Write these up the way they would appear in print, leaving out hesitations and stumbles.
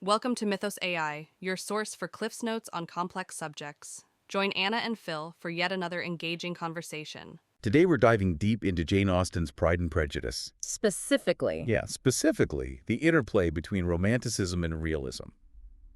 Welcome to Mythos AI, your source for Cliff's Notes on complex subjects. Join Anna and Phil for yet another engaging conversation. Today we're diving deep into Jane Austen's Pride and Prejudice. Specifically. Yeah, specifically the interplay between Romanticism and Realism.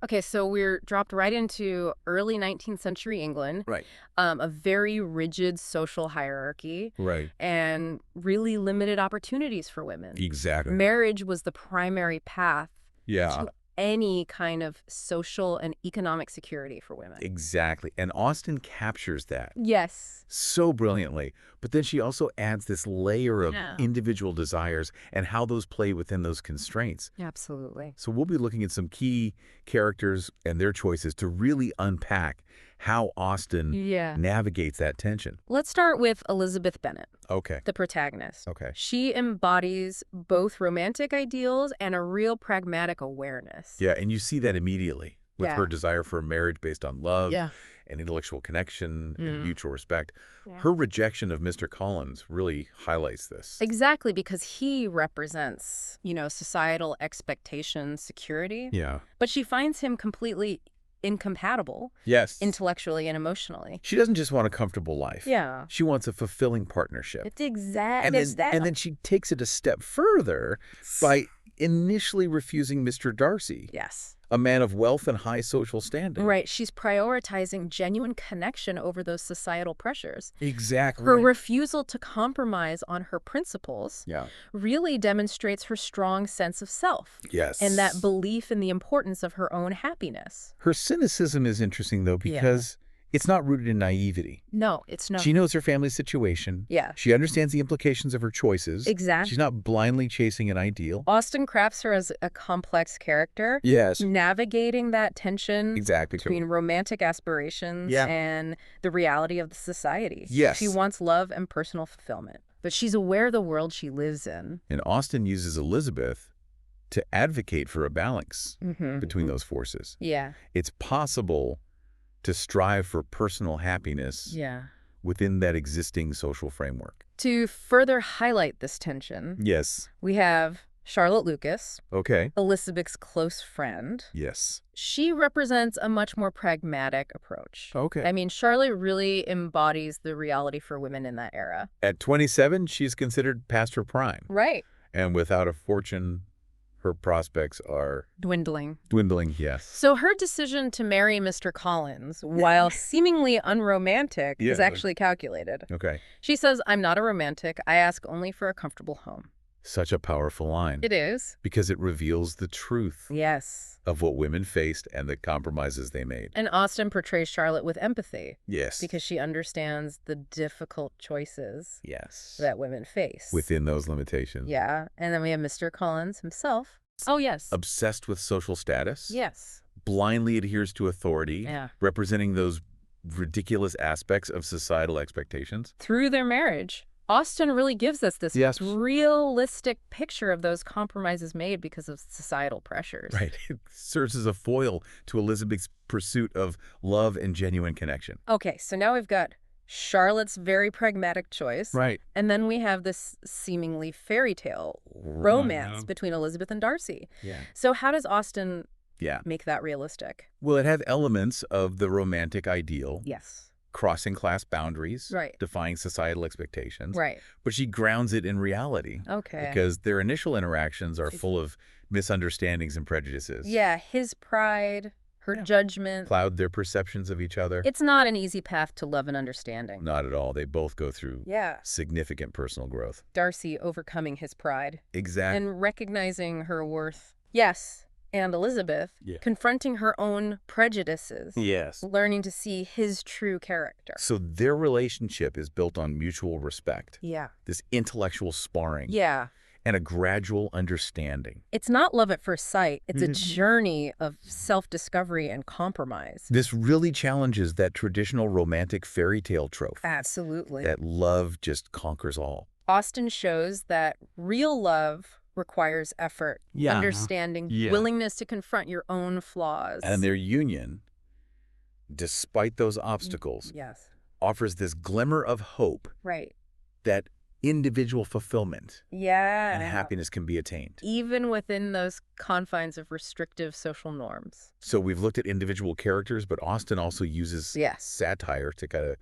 Okay, so we're dropped right into early 19th century England. Right. A very rigid social hierarchy. Right. And really limited opportunities for women. Exactly. Marriage was the primary path Yeah. to any kind of social and economic security for women. Exactly. And Austen captures that Yes. so brilliantly. But then she also adds this layer of Yeah. individual desires and how those play within those constraints. Absolutely. So we'll be looking at some key characters and their choices to really unpack how Austen navigates that tension. Let's start with Elizabeth Bennet, Okay. the protagonist. Okay. She embodies both romantic ideals and a real pragmatic awareness. Yeah, and you see that immediately with Yeah. her desire for a marriage based on love Yeah. and intellectual connection and mutual respect. Yeah. Her rejection of Mr. Collins really highlights this. Exactly, because he represents, societal expectations, security. Yeah. But she finds him completely incompatible Yes. intellectually and emotionally. She doesn't just want a comfortable life. Yeah. She wants a fulfilling partnership. It's exactly And then she takes it a step further by initially refusing Mr. Darcy, Yes. a man of wealth and high social standing. Right. She's prioritizing genuine connection over those societal pressures. Exactly. Her refusal to compromise on her principles Yeah. really demonstrates her strong sense of self. Yes. And that belief in the importance of her own happiness. Her cynicism is interesting, though, because it's not rooted in naivety. No, it's not. She knows her family's situation. Yeah. She understands the implications of her choices. Exactly. She's not blindly chasing an ideal. Austen crafts her as a complex character. Yes. Navigating that tension Exactly. between romantic aspirations and the reality of the society. Yes. She wants love and personal fulfillment. But she's aware of the world she lives in. And Austen uses Elizabeth to advocate for a balance between those forces. Yeah. It's possible to strive for personal happiness Yeah. within that existing social framework. To further highlight this tension, Yes. we have Charlotte Lucas, Okay. Elizabeth's close friend. Yes. She represents a much more pragmatic approach. Okay. I mean, Charlotte really embodies the reality for women in that era. At 27, she's considered past her prime. Right. And without a fortune, her prospects are Dwindling. dwindling, yes. So her decision to marry Mr. Collins, while seemingly unromantic, is Yeah. actually calculated. Okay. She says, "I'm not a romantic. I ask only for a comfortable home." Such a powerful line. It is. Because it reveals the truth Yes. of what women faced and the compromises they made. And Austen portrays Charlotte with empathy Yes. because she understands the difficult choices Yes. that women face. Within those limitations. Yeah. And then we have Mr. Collins himself. Oh, yes. Obsessed with social status. Yes. Blindly adheres to authority. Yeah. Representing those ridiculous aspects of societal expectations. Through their marriage, Austen really gives us this Yes. realistic picture of those compromises made because of societal pressures. Right. It serves as a foil to Elizabeth's pursuit of love and genuine connection. Okay, so now we've got Charlotte's very pragmatic choice. Right. And then we have this seemingly fairy tale romance between Elizabeth and Darcy. Yeah. So how does Austen Yeah. make that realistic? Well, it has elements of the romantic ideal. Yes. Crossing class boundaries. Right. Defying societal expectations. Right. But she grounds it in reality. Okay. Because their initial interactions are full of misunderstandings and prejudices. Yeah, his pride, her judgment. Cloud their perceptions of each other. It's not an easy path to love and understanding. Not at all. They both go through Yeah. significant personal growth. Darcy overcoming his pride Exactly. and recognizing her worth. Yes. And Elizabeth confronting her own prejudices. Yes. Learning to see his true character. So their relationship is built on mutual respect. Yeah. This intellectual sparring. Yeah. And a gradual understanding. It's not love at first sight. It's a journey of self-discovery and compromise. This really challenges that traditional romantic fairy tale trope. Absolutely. That love just conquers all. Austen shows that real love requires effort, understanding, willingness to confront your own flaws. And their union, despite those obstacles, Yes. offers this glimmer of hope Right. that individual fulfillment Yeah. and happiness can be attained. Even within those confines of restrictive social norms. So we've looked at individual characters, but Austen also uses Yeah. satire to kind of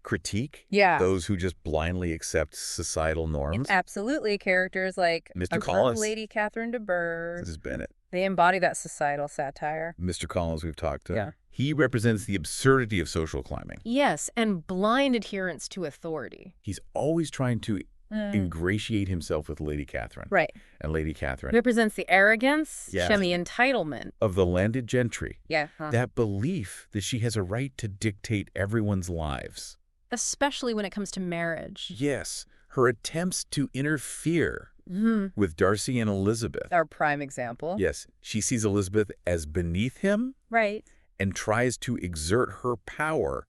critique Yeah. those who just blindly accept societal norms. Absolutely. Characters like Mr. Collins. Lady Catherine de Bourgh. This is Bennet. They embody that societal satire. Mr. Collins, we've talked to. Yeah. He represents the absurdity of social climbing. Yes, and blind adherence to authority. He's always trying to ingratiate himself with Lady Catherine. Right. And Lady Catherine. Represents the arrogance, Yeah. entitlement. Of the landed gentry. Yeah. That belief that she has a right to dictate everyone's lives. Especially when it comes to marriage. Yes. Her attempts to interfere with Darcy and Elizabeth. Our prime example. Yes. She sees Elizabeth as beneath him. Right. And tries to exert her power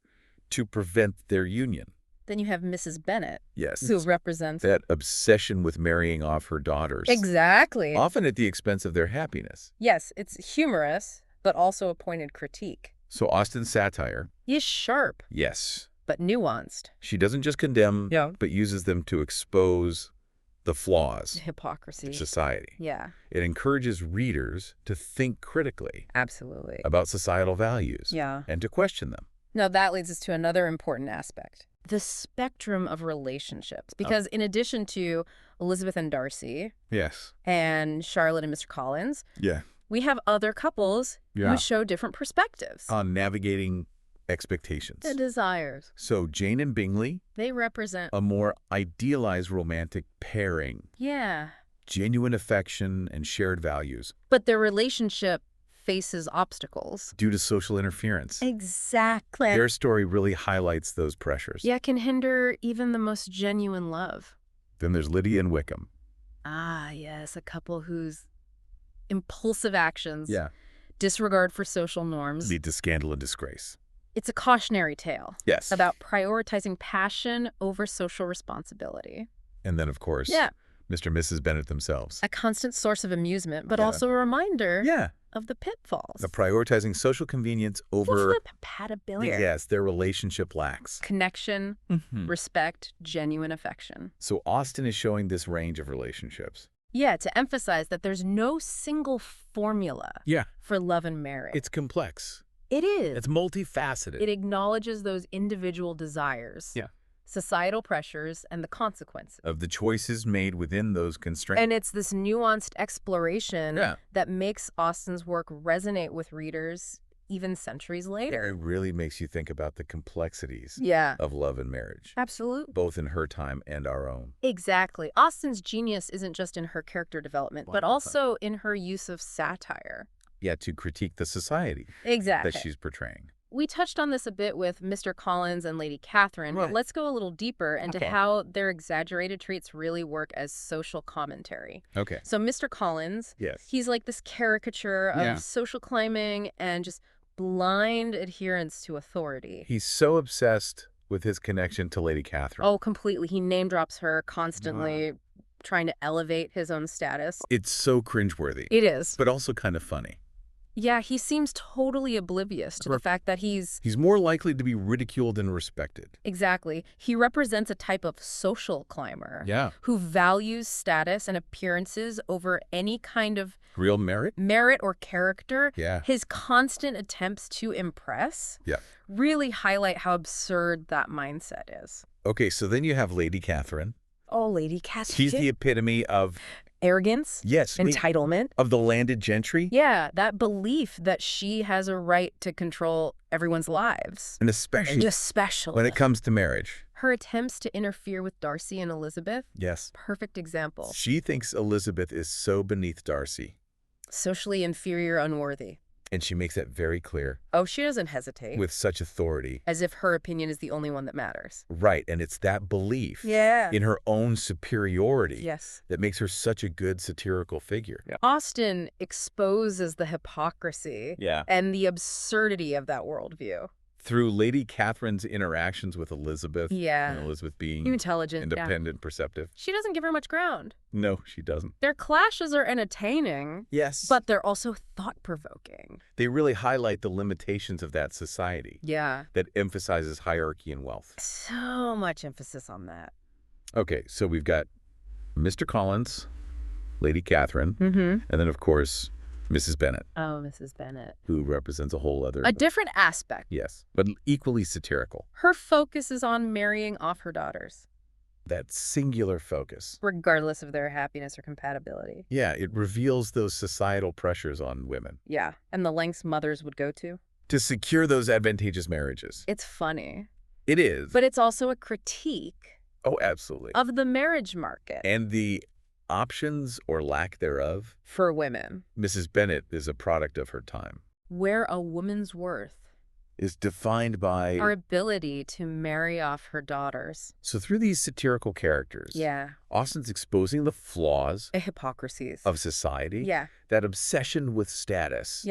to prevent their union. Then you have Mrs. Bennet. Yes. Who represents that obsession with marrying off her daughters. Exactly. Often at the expense of their happiness. Yes, it's humorous, but also a pointed critique. So Austen's satire. Is sharp. Yes. But nuanced. She doesn't just condemn, but uses them to expose the flaws. Hypocrisy. Of society. Yeah. It encourages readers to think critically. Absolutely. About societal values. Yeah. And to question them. Now that leads us to another important aspect. The spectrum of relationships. Because in addition to Elizabeth and Darcy. Yes. And Charlotte and Mr. Collins. Yeah. We have other couples who show different perspectives. On navigating expectations. The desires. So Jane and Bingley. They represent a more idealized romantic pairing. Yeah. Genuine affection and shared values. But their relationship faces obstacles. Due to social interference. Exactly. Their story really highlights those pressures. Yeah, can hinder even the most genuine love. Then there's Lydia and Wickham. Ah, yes, a couple whose impulsive actions, disregard for social norms, lead to scandal and disgrace. It's a cautionary tale. Yes. About prioritizing passion over social responsibility. And then, of course, Mr. and Mrs. Bennet themselves. A constant source of amusement, but also a reminder of the pitfalls. The prioritizing social convenience over compatibility. Yes, their relationship lacks. Connection, respect, genuine affection. So Austen is showing this range of relationships. Yeah, to emphasize that there's no single formula for love and marriage. It's complex. It is. It's multifaceted. It acknowledges those individual desires, societal pressures, and the consequences of the choices made within those constraints. And it's this nuanced exploration that makes Austen's work resonate with readers even centuries later. It really makes you think about the complexities of love and marriage. Absolutely. Both in her time and our own. Exactly. Austen's genius isn't just in her character development, but also in her use of satire. Yeah, to critique the society that she's portraying. We touched on this a bit with Mr. Collins and Lady Catherine, but let's go a little deeper into how their exaggerated traits really work as social commentary. Okay. So Mr. Collins, he's like this caricature of social climbing and just blind adherence to authority. He's so obsessed with his connection to Lady Catherine. Oh, completely. He name drops her constantly, trying to elevate his own status. It's so cringeworthy. It is. But also kind of funny. Yeah, he seems totally oblivious to the fact that he's more likely to be ridiculed than respected. Exactly. He represents a type of social climber. Yeah. Who values status and appearances over any kind of real merit or character. Yeah. His constant attempts to impress really highlight how absurd that mindset is. Okay, so then you have Lady Catherine. Oh, Lady Catherine. She's the epitome of arrogance. Yes. Entitlement. Of the landed gentry. Yeah, that belief that she has a right to control everyone's lives. And especially when it comes to marriage. Her attempts to interfere with Darcy and Elizabeth. Yes. Perfect example. She thinks Elizabeth is so beneath Darcy. Socially inferior, unworthy. And she makes that very clear. Oh, she doesn't hesitate. With such authority. As if her opinion is the only one that matters. Right, and it's that belief in her own superiority that makes her such a good satirical figure. Austen exposes the hypocrisy and the absurdity of that worldview. Through Lady Catherine's interactions with Elizabeth. And Elizabeth being intelligent, independent, perceptive. She doesn't give her much ground. No, she doesn't. Their clashes are entertaining. Yes. But they're also thought-provoking. They really highlight the limitations of that society. Yeah. That emphasizes hierarchy and wealth. So much emphasis on that. Okay, so we've got Mr. Collins, Lady Catherine, and then, of course, Mrs. Bennet. Oh, Mrs. Bennet. Who represents a whole other... A different aspect. Yes, but equally satirical. Her focus is on marrying off her daughters. That singular focus. Regardless of their happiness or compatibility. Yeah, it reveals those societal pressures on women. Yeah, and the lengths mothers would go to secure those advantageous marriages. It's funny. It is. But it's also a critique. Oh, absolutely. Of the marriage market. And the options or lack thereof. For women. Mrs. Bennet is a product of her time. Where a woman's worth is defined by our ability to marry off her daughters. So through these satirical characters, Austen's exposing the flaws, the hypocrisies of society, that obsession with status,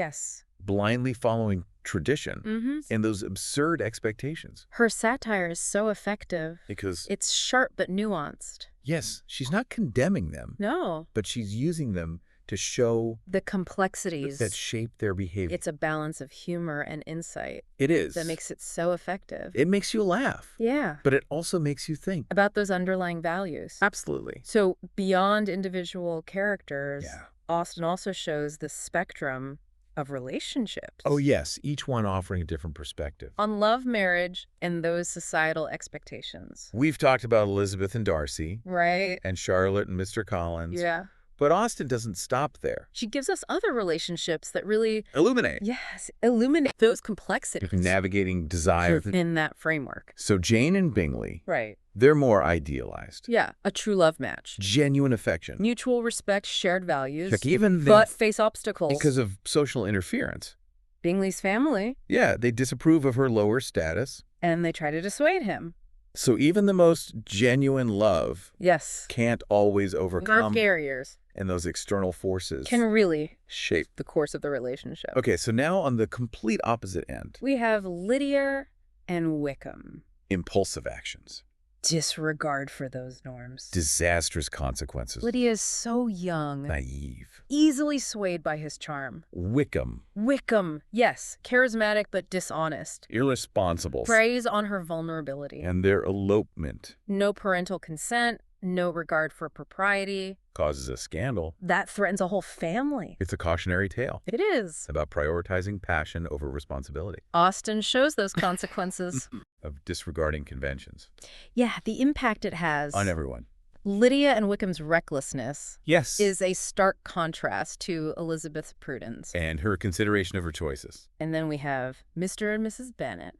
blindly following tradition, and those absurd expectations. Her satire is so effective because it's sharp but nuanced. Yes, she's not condemning them. No. But she's using them to show the complexities that shape their behavior. It's a balance of humor and insight. It is. That makes it so effective. It makes you laugh. Yeah. But it also makes you think. About those underlying values. Absolutely. So beyond individual characters, Austen also shows the spectrum of relationships. Oh, yes. Each one offering a different perspective. On love, marriage, and those societal expectations. We've talked about Elizabeth and Darcy. Right. And Charlotte and Mr. Collins. Yeah. But Austen doesn't stop there. She gives us other relationships that really illuminate. Yes, illuminate those complexities. Navigating desire. In that framework. So Jane and Bingley. Right. They're more idealized. Yeah, a true love match. Genuine affection. Mutual respect, shared values. Check even but face obstacles. Because of social interference. Bingley's family. Yeah, they disapprove of her lower status. And they try to dissuade him. So even the most genuine love can't always overcome barriers. And those external forces can really shape the course of the relationship. Okay, so now on the complete opposite end. We have Lydia and Wickham. Impulsive actions. Disregard for those norms. Disastrous consequences. Lydia is so young. Naive. Easily swayed by his charm. Wickham. Yes. Charismatic but dishonest. Irresponsible. Preys on her vulnerability. And their elopement. No parental consent. No regard for propriety. Causes a scandal. That threatens a whole family. It's a cautionary tale. It is. About prioritizing passion over responsibility. Austen shows those consequences. Of disregarding conventions. Yeah, the impact it has. On everyone. Lydia and Wickham's recklessness is a stark contrast to Elizabeth's prudence. And her consideration of her choices. And then we have Mr. and Mrs. Bennet.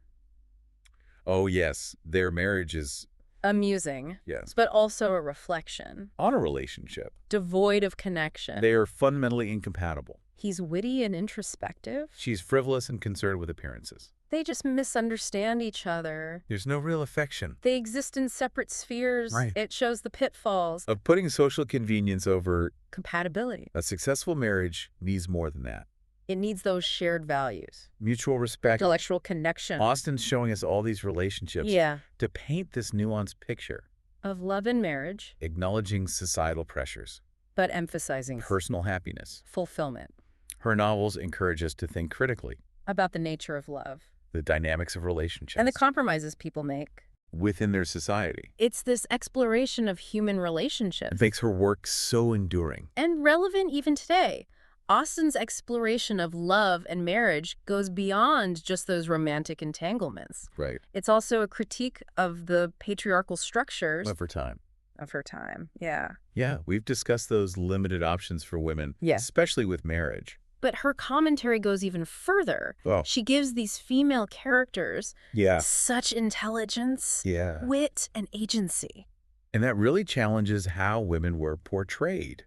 Oh, yes. Their marriage is amusing. Yes. But also a reflection. On a relationship. Devoid of connection. They are fundamentally incompatible. He's witty and introspective. She's frivolous and concerned with appearances. They just misunderstand each other. There's no real affection. They exist in separate spheres. Right. It shows the pitfalls of putting social convenience over compatibility. A successful marriage needs more than that. It needs those shared values. Mutual respect. Intellectual connection. Austen's showing us all these relationships to paint this nuanced picture. Of love and marriage. Acknowledging societal pressures. But emphasizing personal happiness. Fulfillment. Her novels encourage us to think critically. About the nature of love. The dynamics of relationships. And the compromises people make. Within their society. It's this exploration of human relationships. It makes her work so enduring. And relevant even today. Austen's exploration of love and marriage goes beyond just those romantic entanglements. Right. It's also a critique of the patriarchal structures of her time. Yeah. Yeah, we've discussed those limited options for women, especially with marriage. But her commentary goes even further. Oh. She gives these female characters such intelligence, wit, and agency. And that really challenges how women were portrayed.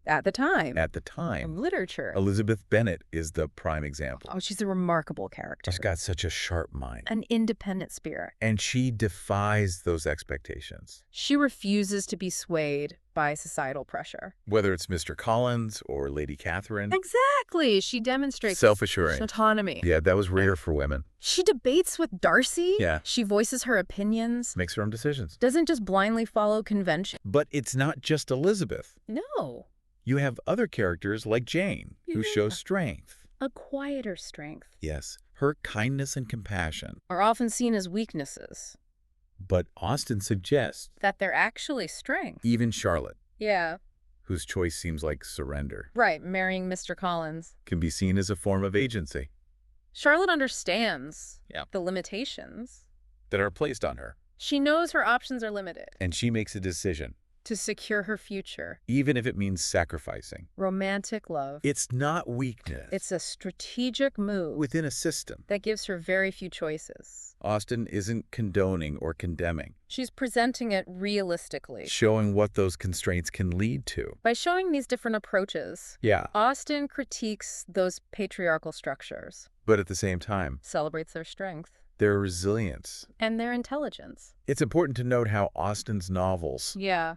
At the time. Of literature. Elizabeth Bennet is the prime example. Oh, she's a remarkable character. She's got such a sharp mind. An independent spirit. And she defies those expectations. She refuses to be swayed by societal pressure. Whether it's Mr. Collins or Lady Catherine. Exactly. She demonstrates self-assuring autonomy. Yeah, that was rare for women. She debates with Darcy. Yeah. She voices her opinions. Makes her own decisions. Doesn't just blindly follow convention. But it's not just Elizabeth. No. You have other characters like Jane, who show strength. A quieter strength. Yes, her kindness and compassion are often seen as weaknesses. But Austen suggests that they're actually strengths. even Charlotte, Yeah. whose choice seems like surrender, Right, marrying Mr. Collins. can be seen as a form of agency Charlotte understands Yeah. the limitations. that are placed on her. She knows her options are limited And she makes a decision, to secure her future. even if it means sacrificing. Romantic love. It's not weakness. It's a strategic move within a system. that gives her very few choices. Austen isn't condoning or condemning, She's presenting it realistically. showing what those constraints can lead to. By showing these different approaches, Yeah. Austen critiques those patriarchal structures, But at the same time, celebrates their strength, their resilience. and their intelligence. It's important to note how Austen's novels Yeah.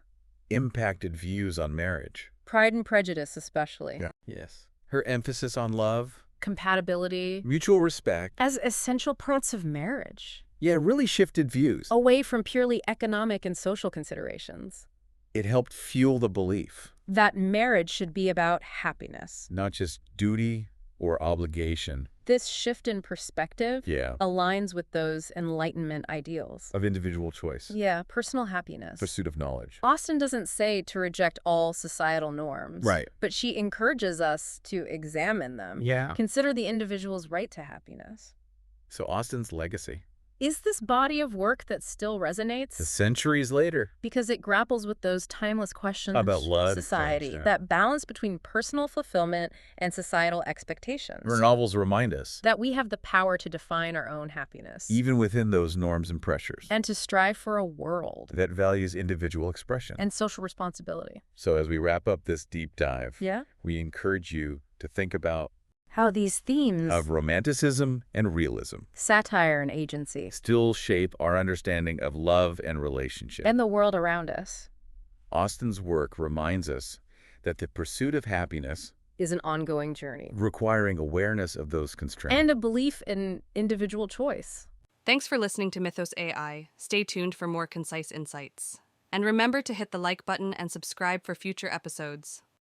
impacted views on marriage. Pride and Prejudice especially. Yes. Her emphasis on love, Compatibility mutual respect, as essential parts of marriage, really shifted views. away from purely economic and social considerations. It helped fuel the belief, That marriage should be about happiness. not just duty or obligation. This shift in perspective Yeah. aligns with those Enlightenment ideals. Of individual choice, Yeah, personal happiness. pursuit of knowledge. Austen doesn't say to reject all societal norms. Right. But she encourages us to examine them. Yeah. Consider the individual's right to happiness. So Austen's legacy, Is this body of work that still resonates? centuries later, Because it grapples with those timeless questions About love, society, things, yeah. that balance between personal fulfillment and societal expectations. her novels remind us, That we have the power to define our own happiness. even within those norms and pressures, And to strive for a world that values individual expression. and social responsibility. So as we wrap up this deep dive, Yeah? we encourage you to think about How these themes of Romanticism and Realism satire and agency, still shape our understanding of love and relationship. and the world around us Austen's work reminds us that the pursuit of happiness, is an ongoing journey. requiring awareness of those constraints. And a belief in individual choice. Thanks for listening to Mythos AI. Stay tuned for more concise insights. And remember to hit the like button and subscribe for future episodes.